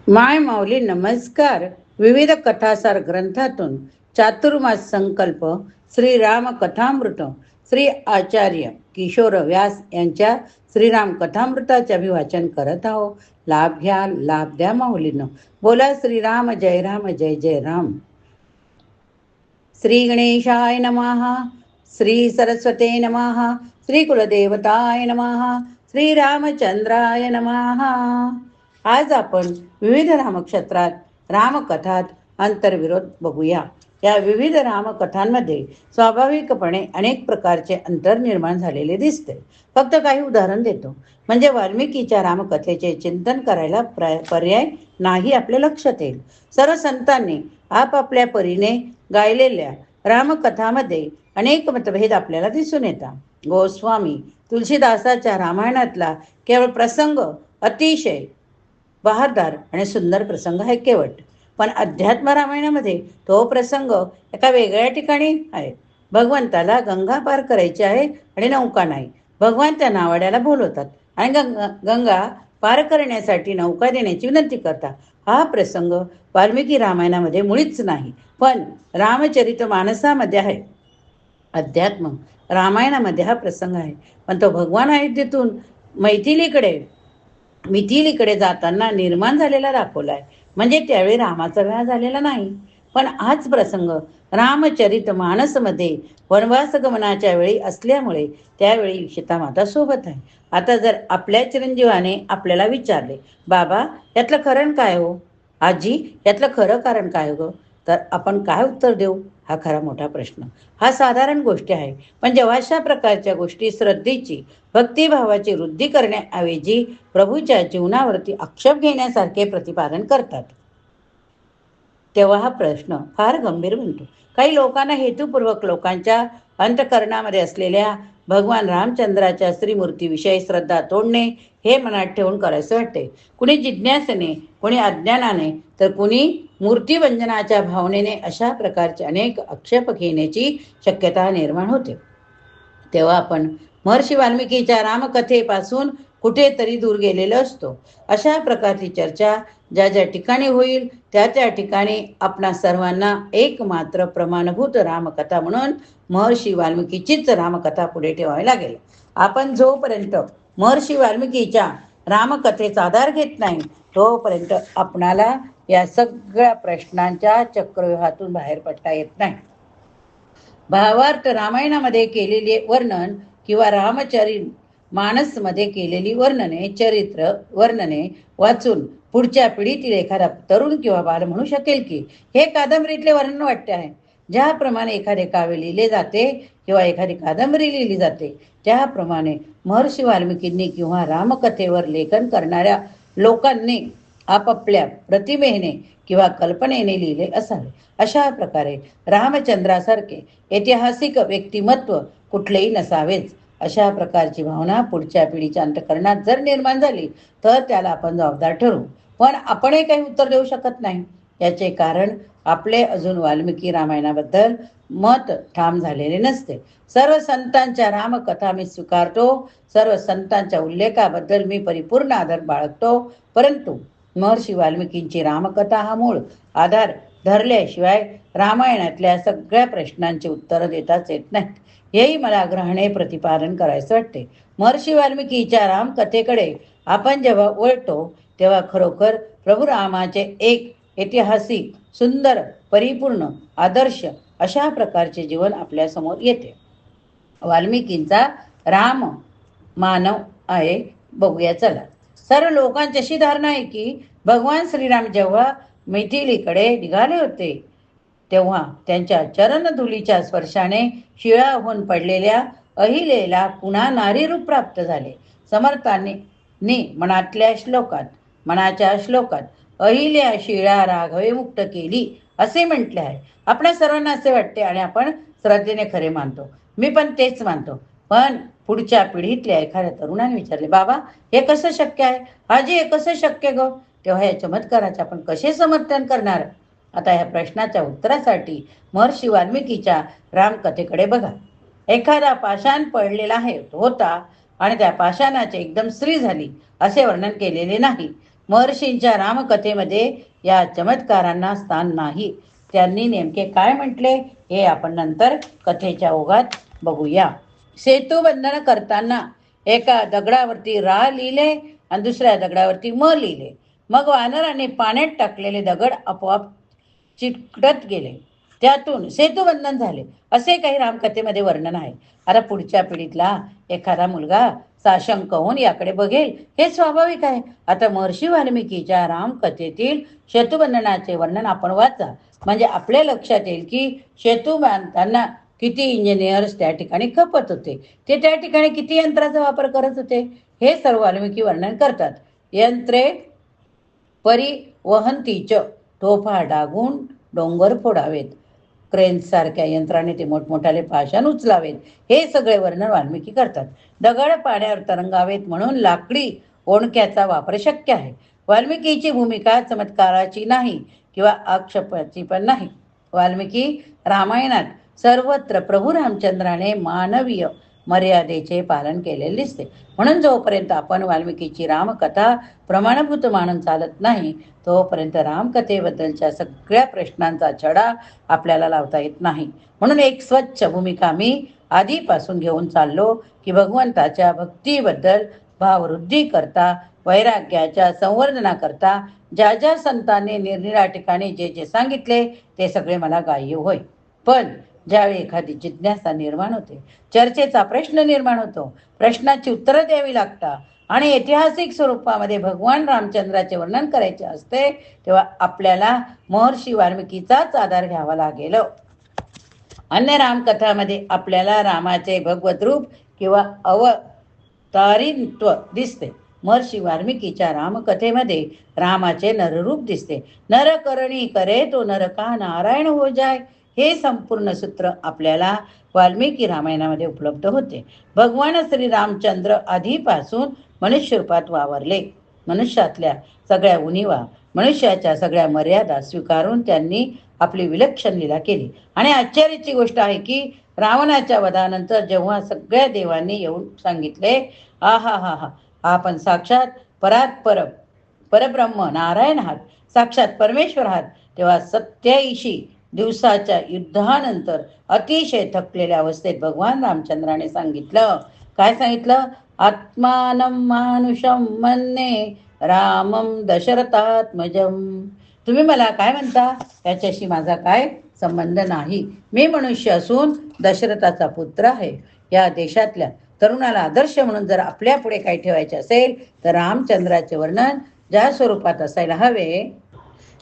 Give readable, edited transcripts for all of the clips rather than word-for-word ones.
माय माऊली नमस्कार. विविध कथासार ग्रंथातून चातुर्मास संकल्प श्रीराम कथामृत श्री आचार्य किशोर व्यास यांच्या श्रीराम कथामृताचे अभिवाचन करत आहो. लाभ घ्या, लाभ द्या माऊलीनं. बोला श्रीराम जय राम जय जय राम. श्री गणेशाय नमः. श्री सरस्वते नमः. श्री कुलदेवताय नमः. श्री रामचंद्राय नमः. आज आपण विविध रामक्षेत्रात रामकथात अंतर्विरोध बघूया. या विविध रामकथांमध्ये स्वाभाविकपणे अनेक प्रकारचे अंतर निर्माण झालेले दिसते. फक्त काही उदाहरण देतो, म्हणजे वाल्मिकीच्या रामकथेचे चिंतन करायला पर्याय नाही आपल्या लक्षात येईल. सर्व संतांनी आपापल्या परीने गायलेल्या रामकथामध्ये अनेक मतभेद आपल्याला दिसून येतात. गोस्वामी तुलसीदासाच्या रामायणातला केवळ प्रसंग अतिशय बहारदार आणि सुंदर प्रसंग आहे केवट, पण अध्यात्म रामायणामध्ये तो प्रसंग एका वेगळ्या ठिकाणी आहे. भगवंताला गंगा पार करायची आहे आणि नौका नाही. भगवान त्या नावाड्याला बोलवतात आणि गंगा पार करण्यासाठी नौका देण्याची विनंती करतात. हा प्रसंग वाल्मिकी रामायणामध्ये मुळीच नाही, पण रामचरित मानसामध्ये आहे. अध्यात्म रामायणामध्ये हा प्रसंग आहे, पण तो भगवान अयोध्येतून मैथिलीकडे मिथिलीकडे जाताना निर्माण झालेला दाखवलाय. म्हणजे त्यावेळी रामाचा विवाह झालेला नाही. पण हाच प्रसंग रामचरित मानसमध्ये वनवास गमनाच्या वेळी असल्यामुळे त्यावेळी सीतामाता सोबत आहे. आता जर आपल्या चिरंजीवाने आपल्याला विचारले, बाबा यातलं खरं काय हो, आजी यातलं खरं कारण काय हो, तर आपण काय उत्तर देऊ? हा खरा मोठा प्रश्न. हा साधारण गोष्टी आहे, पण जेव्हा अशा प्रकारच्या गोष्टी श्रद्धेची भक्तिभावाची वृद्धी करण्याऐवजी प्रभूच्या जीवनावरती आक्षेप घेण्यासारखे प्रतिपादन करतात, तेव्हा हा प्रश्न फार गंभीर बनतो. काही लोकांना हेतुपूर्वक लोकांच्या अंतकरणामध्ये असलेल्या भगवान रामचंद्राच्या श्रीमूर्तीविषयी श्रद्धा तोडणे हे मनात ठेवून करायचे वाटते. कुणी जिज्ञासेने, कुणी अज्ञानाने, तर कुणी मूर्तिवंदनाच्या भावनेने अशा प्रकारचे अनेक आक्षेप घेण्याची शक्यता निर्माण होते. तेव्हा आपण महर्षी वाल्मिकीच्या रामकथेपासून कुठेतरी दूर गेलेलो असतो. अशा प्रकारची चर्चा ज्या ज्या ठिकाणी होईल त्या त्या ठिकाणी आपणा सर्वांना एकमात्र प्रमाणभूत रामकथा म्हणून महर्षी वाल्मिकीचीच रामकथा पुढे ठेवावी लागेल. आपण जोपर्यंत महर्षी वाल्मिकीच्या रामकथेचा आधार घेत नाही तोपर्यंत आपणाला या सगळ्या प्रश्नांच्या चक्रव्यूहातून बाहेर पडता येत नाही. भावार्थ रामायणामध्ये केलेले वर्णन किंवा रामचरित मानसमध्ये केलेली चरित्र वर्णने वाचून पुढच्या पिढीतील एखादा तरुण किंवा बाल म्हणू शकेल की हे कादंबरीतले वर्णन वाटते आहे. ज्याप्रमाणे एखादे काव्य लिहिले जाते किंवा एखादी कादंबरी लिहिली जाते त्याप्रमाणे महर्षी वाल्मिकींनी किंवा रामकथेवर लेखन करणाऱ्या लोकांनी आपापल्या प्रतिमेने किंवा कल्पनेने लिहिले असावे. अशा प्रकारे रामचंद्रासारखे ऐतिहासिक व्यक्तिमत्व कुठलेही नसावेच. अशा प्रकारची भावना पुढच्या पिढीच्या अंतकरणात जर निर्माण झाली तर त्याला आपण जबाबदार ठरू, पण आपणही काही उत्तर देऊ शकत नाही. याचे कारण आपले अजून वाल्मिकी रामायणाबद्दल मत ठाम झालेले नसते. सर्व संतांच्या रामकथा मी स्वीकारतो, सर्व संतांच्या उल्लेखाबद्दल मी परिपूर्ण आदर बाळगतो, परंतु महर्षी वाल्मिकींची रामकथा हा मूळ आधार धरल्याशिवाय रामायणातल्या सगळ्या प्रश्नांची उत्तरं देताच येत नाहीत. हेही मला ग्रहणे प्रतिपादन करायचं वाटते. महर्षी वाल्मिकीच्या रामकथेकडे आपण जेव्हा वळतो तेव्हा खरोखर प्रभू रामाचे एक ऐतिहासिक सुंदर परिपूर्ण आदर्श अशा प्रकारचे जीवन आपल्या समोर येते. वाल्मिकींचा राम मानव आहे बघूया चला. सर्व लोकांची अशी धारणा आहे की भगवान श्रीराम जेव्हा मैथिलीकडे निघाले होते तेव्हा त्यांच्या चरणधुलीच्या स्पर्शाने शिळा होऊन पडलेल्या अहिलेला पुन्हा नारी रूप प्राप्त झाले. समर्थांनी मनाच्या श्लोकात अहिल्या शिळा राघवे मुक्त केली असे म्हटले आहे. आपल्या सर्वांना असे वाटते आणि आपण श्रद्धेने खरे मानतो. मी पण तेच मानतो. पण पुढच्या पिढीतल्या एखाद्या तरुणाने विचारले, बाबा हे कसं शक्य आहे, आजी हे कसं शक्य ग, तेव्हा या चमत्काराचे आपण कसे समर्थन करणार? आता या प्रश्नाच्या उत्तरासाठी महर्षी वाल्मिकीच्या रामकथेकडे बघा. एखादा पाषाण पडलेला होता आणि त्या पाषाणाची एकदम स्त्री झाली असे वर्णन केलेले नाही. महर्षींच्या रामकथेमध्ये या चमत्कारांना स्थान नाही. त्यांनी नेमके काय म्हटले हे आपण नंतर कथेच्या ओघात बघूया. सेतुबंधन करताना एका दगडावरती रा लिहिले आणि दुसऱ्या दगडावरती म लिहिले. मग वानराने पाण्यात टाकलेले दगड आपोआप चिकटत गेले. त्यातून सेतुबंधन झाले असे काही रामकथेमध्ये वर्णन आहे. आता पुढच्या पिढीतला एखादा मुलगा साशंक होऊन याकडे बघेल, हे स्वाभाविक आहे. आता महर्षी वाल्मिकीच्या रामकथेतील सेतुबंधनाचे वर्णन आपण वाचा, म्हणजे आपल्या लक्षात येईल की सेतू बांधताना किती इंजिनियर्स त्या ठिकाणी खपत होते, ते त्या ठिकाणी किती यंत्राचा वापर करत होते, हे सर्व वाल्मिकी वर्णन करतात. यंत्रे परिवहंतीच, तोफा डागून डोंगर फोडावेत, क्रेन्ससारख्या यंत्राने ते मोठमोठाले पाषाण उचलावेत, हे सगळे वर्णन वाल्मिकी करतात. दगड पाण्यावर तरंगावेत म्हणून लाकडी ओणक्याचा वापर शक्य आहे. वाल्मिकीची भूमिका चमत्काराची नाही किंवा आक्षेपाची पण नाही. वाल्मिकी रामायणात सर्वत्र प्रभू रामचंद्राने मानवीय मर्यादेचे पालन केलेले दिसते. म्हणून जोपर्यंत आपण वाल्मिकीची रामकथा प्रमाणभूत मानून चालत नाही, तोपर्यंत रामकथेबद्दलच्या सगळ्या प्रश्नांचा छडा आपल्याला लावता येत नाही. म्हणून एक स्वच्छ भूमिका मी आधीपासून घेऊन चाललो की भगवंताच्या भक्तीबद्दल भाववृद्धी करता, वैराग्याच्या संवर्धनाकरता ज्या ज्या संतांनी निरनिराळ्या ठिकाणी जे जे सांगितले ते सगळे मला ग्राह्य होय. पण ज्यावेळी एखादी जिज्ञासा निर्माण होते, चर्चेचा प्रश्न निर्माण होतो, प्रश्नाची उत्तरं द्यावी लागतात आणि ऐतिहासिक स्वरूपामध्ये भगवान रामचंद्राचे वर्णन करायचे असते, तेव्हा आपल्याला महर्षी वाल्मिकीचाच आधार घ्यावा लागेल. अन्य रामकथामध्ये आपल्याला रामाचे भगवत रूप किंवा अवतारीत्व दिसते. महर्षी वाल्मिकीच्या रामकथेमध्ये रामाचे नररूप दिसते. नरकरणी करे तो नर का नारायण हो जाय, हे संपूर्ण सूत्र आपल्याला वाल्मिकी रामायणामध्ये उपलब्ध होते. भगवान श्री रामचंद्र आधीपासून मनुष्य रूपात वावरले. मनुष्यातल्या सगळ्या उणिवा, मनुष्याच्या सगळ्या मर्यादा स्वीकारून त्यांनी आपली विलक्षण लीला केली. आणि आश्चर्याची गोष्ट आहे की रावणाच्या वधानंतर जेव्हा सगळ्या देवांनी येऊन सांगितले, आहा हा हा, आपण साक्षात परब्रह्म नारायण आहात, साक्षात परमेश्वर आहात, तेव्हा 87 दिवसाच्या युद्धानंतर अतिशय थकलेल्या अवस्थेत भगवान रामचंद्राने सांगितलं, काय सांगितलं? आत्मानं मानुषम मन्ये रामम दशरथात्मजम. तुम्ही मला काय म्हणता, त्याच्याशी माझा काय संबंध नाही. मी मनुष्य असून दशरथाचा पुत्र आहे. या देशातल्या तरुणाला आदर्श म्हणून जर आपल्या पुढे काही ठेवायचे असेल तर रामचंद्राचे वर्णन ज्या स्वरूपात असायला हवे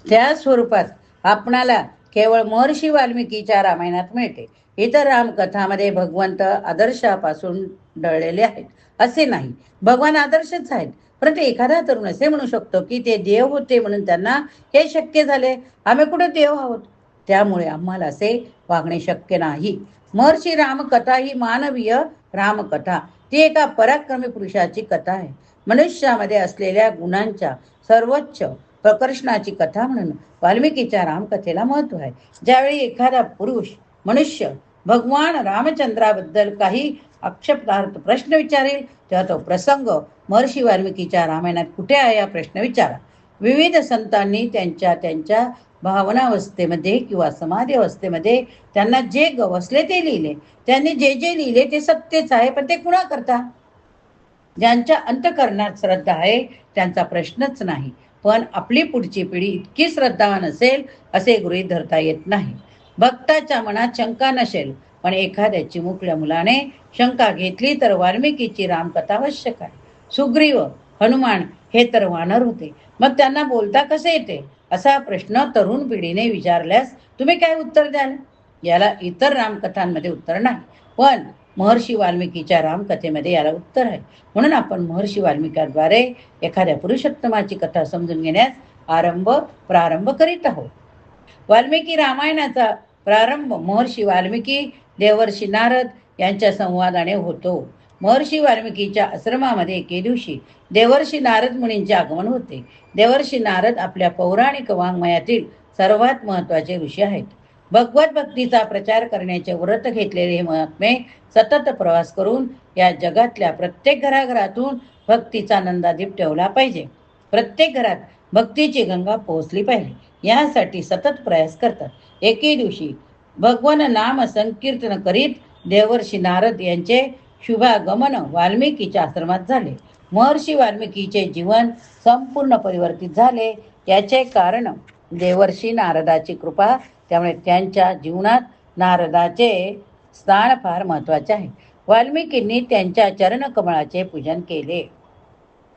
त्या स्वरूपात आपणाला केवळ महर्षी वाल्मिकीच्या रामायणात मिळते. इतर रामकथामध्ये भगवंत आदर्शापासून डळलेले आहेत असे नाही. भगवान आदर्शच आहेत, परंतु एखादा तरुण असे म्हणू शकतो की ते देव होते म्हणून त्यांना हे शक्य झाले, आम्ही कुठे देव आहोत, त्यामुळे आम्हाला असे वागणे शक्य नाही. महर्षी रामकथा ही मानवीय रामकथा, ती एका पराक्रमी पुरुषाची कथा आहे. मनुष्यामध्ये असलेल्या गुणांच्या सर्वोच्च प्रकर्षणाची कथा म्हणून वाल्मिकीच्या रामकथेला महत्व आहे. ज्यावेळी एखादा पुरुष मनुष्य भगवान रामचंद्राबद्दल काही आक्षेपार्ह प्रश्न विचारेल, तेव्हा तो प्रसंग महर्षी वाल्मिकीच्या रामायणात कुठे आहे हा प्रश्न विचारा. विविध संतांनी त्यांच्या त्यांच्या भावनावस्थेमध्ये किंवा समाधी अवस्थेमध्ये त्यांना जे गवसले ते लिहिले. त्यांनी जे जे लिहिले ते सत्यच आहे, पण ते कुणा करता? ज्यांच्या अंतःकरणात श्रद्धा आहे त्यांचा प्रश्नच नाही. पण आपली पुढची पिढी इतकी श्रद्धावान असेल असे गृहीत धरता येत नाही. भक्ताच्या मनात शंका नसेल, पण एखाद्या चिमुकल्या मुलाने शंका घेतली तर वाल्मिकीची रामकथा आवश्यक आहे. सुग्रीव, हनुमान हे तर वानर होते, मग त्यांना बोलता कसे येते असा प्रश्न तरुण पिढीने विचारल्यास तुम्ही काय उत्तर द्याल? याला इतर रामकथांमध्ये उत्तर नाही, पण महर्षी वाल्मिकीच्या रामकथेमध्ये याला उत्तर आहे. म्हणून आपण महर्षी वाल्मिकांद्वारे एखाद्या पुरुषोत्तमाची कथा समजून घेण्यास प्रारंभ करीत आहोत. वाल्मिकी रामायणाचा प्रारंभ महर्षी वाल्मिकी देवर्षी नारद यांच्या संवादाने होतो. महर्षी वाल्मिकीच्या आश्रमामध्ये एके दिवशी देवर्षी नारद मुनींचे आगमन होते. देवर्षी नारद आपल्या पौराणिक वाङ्मयातील सर्वात महत्त्वाचे ऋषी आहेत. भगवत भक्तीचा प्रचार करण्याचे व्रत घेतलेले हे महात्मे सतत प्रवास करून या जगातल्या प्रत्येक घराघरातून भक्तीचा नंदादीप ठेवला पाहिजे. प्रत्येक घरात भक्तीची गंगा पोहोचली पाहिजे यासाठी सतत प्रयास करतात। एके दिवशी भगवान नाम संकीर्तन करीत देवर्षी नारद यांचे शुभागमन वाल्मिकीच्या आश्रमात झाले। महर्षी वाल्मिकीचे जीवन संपूर्ण परिवर्तित झाले। याचे कारण देवर्षी नारदाची कृपा। त्यामुळे त्यांच्या जीवनात नारदाचे स्थान फार महत्वाचे आहे। वाल्मिकींनी त्यांच्या चरणकमळाचे पूजन केले।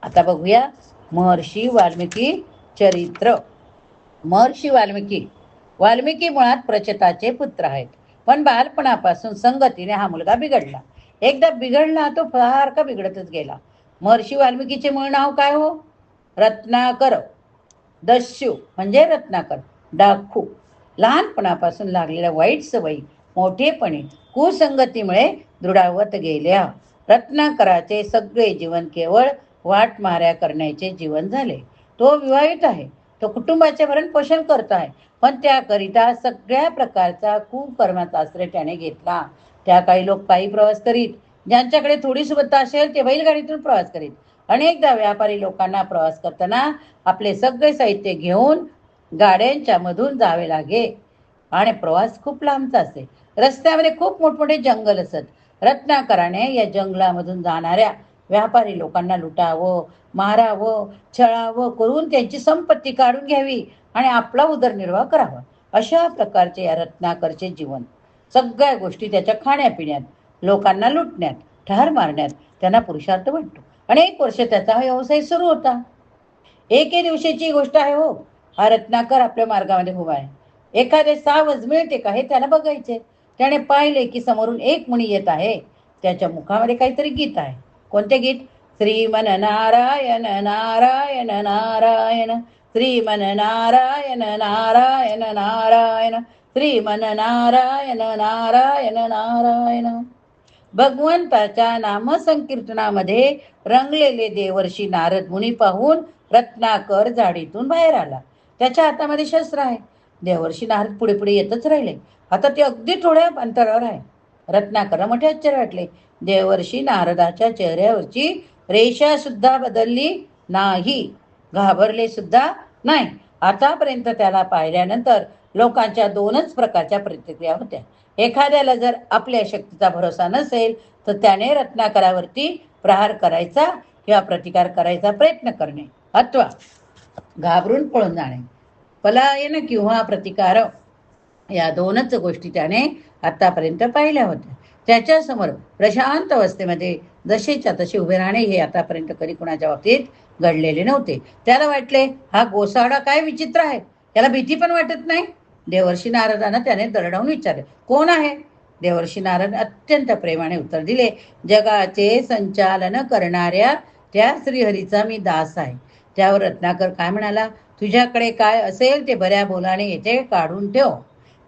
आता बघूया महर्षी वाल्मिकी चरित्र। महर्षी वाल्मिकी मुळात प्रचेताचे पुत्र आहेत, पण बालपणापासून संगतीने हा मुलगा बिघडला। एकदा बिघडला तो फार का बिघडतच गेला। महर्षी वाल्मिकीचे मूळ नाव काय हो? रत्नाकर। दस्यू म्हणजे रत्नाकर, डाकू। लहानपणापासून लागलेल्या वाईट सवयी मोठेपणी कुसंगतीमुळे दृढावत गेल्या। रत्नाकराचे सगळे जीवन केवळ वाटमाऱ्या करण्याचे जीवन झाले। तो विवाहित आहे, तो कुटुंबाचे भरण पोषण करत आहे, पण त्याकरिता सगळ्या प्रकारचा कुकर्माचा आश्रय त्याने घेतला। त्या काही लोक पायी प्रवास करीत, ज्यांच्याकडे थोडी सुबत्ता असेल ते बैलगाडीतून प्रवास करीत। अनेकदा व्यापारी लोकांना प्रवास करताना आपले सगळे साहित्य घेऊन गाड्यांच्या मधून जावे लागे आणि प्रवास खूप लांबचा असे। रस्त्यामध्ये खूप मोठमोठे जंगल असत। रत्नाकराने या जंगलामधून जाणाऱ्या व्यापारी लोकांना लुटावं, मारावं, छळावं करून त्यांची संपत्ती काढून घ्यावी आणि आपला उदरनिर्वाह करावा। अशा प्रकारचे या रत्नाकरचे जीवन। सगळ्या गोष्टी त्याच्या खाण्यापिण्यात, लोकांना लुटण्यात, ठार मारण्यात त्यांना पुरुषार्थ वाटतो। अनेक वर्ष त्याचा व्यवसाय सुरू होता। एके दिवशीची गोष्ट आहे हो। हा रत्नाकर आपल्या मार्गामध्ये उभा आहे। एखादे सावज मिळते का हे त्याला बघायचे। त्याने पाहिले की समोरून एक मुनी येत आहे। त्याच्या मुखामध्ये काहीतरी गीत आहे। कोणते गीत? श्रीमन नारायण नारायण नारायण, श्रीमन नारायण नारायण नारायण, श्रीमन नारायण नारायण नारायण। भगवंताच्या नामसंकीर्तनामध्ये रंगलेले देवर्षी नारद मुनी पाहून रत्नाकर झाडीतून बाहेर आला। त्याच्या हातामध्ये शस्त्र आहे। देवर्षी नारद पुढे पुढे येतच राहिले। आता ते अगदी थोड्या अंतरावर आहे। रत्नाकर मोठे आश्चर्य वाटले। देवर्षी नारदाच्या चेहऱ्यावरची रेषा सुद्धा बदलली नाही, घाबरले सुद्धा नाही। आतापर्यंत त्याला पाहिल्यानंतर लोकांच्या दोनच प्रकारच्या प्रतिक्रिया होत्या। एखाद्याला जर आपल्या शक्तीचा भरोसा नसेल तर त्याने रत्नाकरावरती प्रहार करायचा किंवा प्रतिकार करायचा प्रयत्न करणे, अथवा घाबरून पळून जाणे। पलायन किंवा प्रतिकार या दोनच गोष्टी त्याने आतापर्यंत पाहिल्या होत्या। त्याच्यासमोर प्रशांत अवस्थेमध्ये जसेच्या तसे उभे राहणे हे आतापर्यंत कधी कुणाच्या बाबतीत घडलेले नव्हते। त्याला वाटले हा गोसाडा काय विचित्र आहे, त्याला भीती पण वाटत नाही। देवर्षी नारदांना त्याने दरडावून विचारले, कोण आहे? देवर्षी नारद अत्यंत प्रेमाने उत्तर दिले, जगाचे संचालन करणाऱ्या त्या श्रीहरीचा मी दास आहे। त्यावर रत्नाकर काय म्हणाला, तुझ्याकडे काय असेल ते बऱ्या बोलाने येथे काढून ठेव।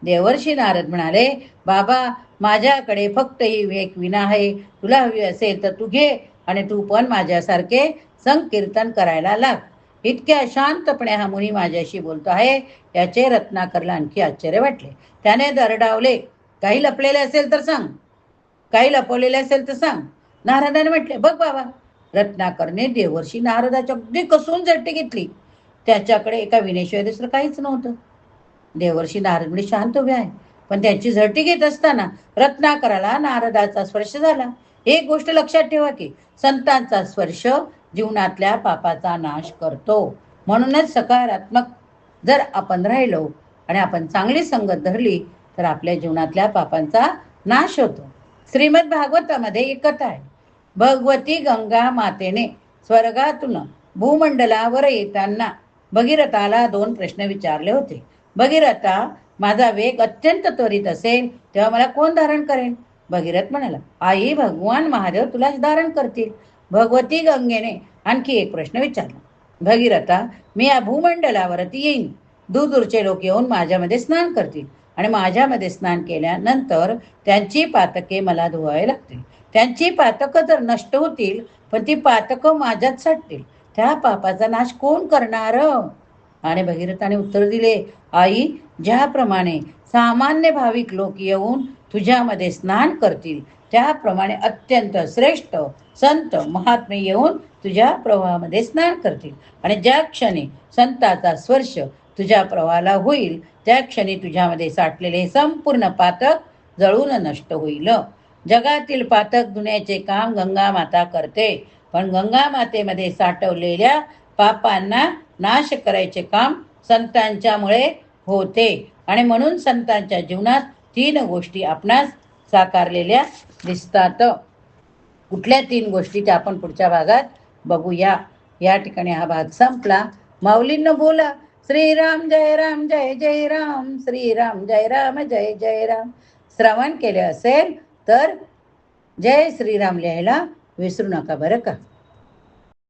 देवर्षी नारद म्हणाले, बाबा माझ्याकडे फक्त ही एक विणा आहे, तुला हवी असेल तर तू घे आणि तू पण माझ्यासारखे संकीर्तन करायला लाग। इतक्या शांतपणे हा मुनी माझ्याशी बोलतो आहे याचे रत्नाकरला आणखी आश्चर्य वाटले। त्याने दरडावले, काही लपलेले असेल तर सांग, काही लपवलेले असेल तर सांग। नारदाने म्हटले, बघ बाबा। रत्नाकरने देवर्षी नारदाच्या अगदी कसून झटके घेतली। त्याच्याकडे एका विनेशिवाय दुसरं काहीच नव्हतं। देवर्षी नारद म्हणजे शांत उभे आहे, पण त्यांची झटी घेत असताना रत्नाकराला नारदाचा स्पर्श झाला। एक गोष्ट लक्षात ठेवा की संतांचा स्पर्श जीवनातल्या पापाचा नाश करतो। म्हणूनच सकारात्मक जर आपण राहिलो आणि आपण चांगली संगत धरली तर आपल्या जीवनातल्या पापांचा नाश होतो। श्रीमद भागवतामध्ये एक कथा आहे। भगवती गंगा मातेने स्वर्गातून भूमंडलावर येताना भगीरथाला 2 प्रश्न विचारले होते। भगीरथा, माझा वेग अत्यंत त्वरित असेल तेव्हा मला कोण धारण करेल? भगीरथ म्हणाला, आई भगवान महादेव तुला धारण करतील। भगवती गंगेने आणखी एक प्रश्न विचारला, भगीरथा, मी या भूमंडलावरती येईन, दूरदूरचे लोक येऊन माझ्यामध्ये स्नान करतील आणि माझ्यामध्ये स्नान केल्यानंतर त्यांची पातके मला धुवावे लागतील। त्यांची पातकं जर नष्ट होतील पण ती पातकं माझ्यात साठतील, त्या पापाचा नाश कोण करणार? आणि भगीरथाने उत्तर दिले, आई ज्याप्रमाणे सामान्य भाविक लोक येऊन तुझ्यामध्ये स्नान करतील त्याप्रमाणे अत्यंत श्रेष्ठ संत महात्मे येऊन तुझ्या प्रवाहामध्ये स्नान करतील. आणि ज्या क्षणी संताचा स्पर्श तुझ्या प्रवाहाला होईल त्या क्षणी तुझ्यामध्ये साठलेले संपूर्ण पातक जळून नष्ट होईल. जगातील पातक धुण्याचे काम गंगा माता करते, पण गंगा मातेमध्ये साठवलेल्या पापांना नाश करायचे काम संतांच्यामुळे होते. आणि म्हणून संतांच्या जीवनात 3 गोष्टी आपणास साकारलेल्या दिसतात. कुठल्या 3 गोष्टी त्या आपण पुढच्या भागात बघूया. या ठिकाणी हा भाग संपला. माऊलींना बोला श्रीराम जय राम जय जय राम, श्रीराम जय राम जय जय राम. श्रवण केले असेल तर जय श्रीराम लिहायला विसरू नका बरं का.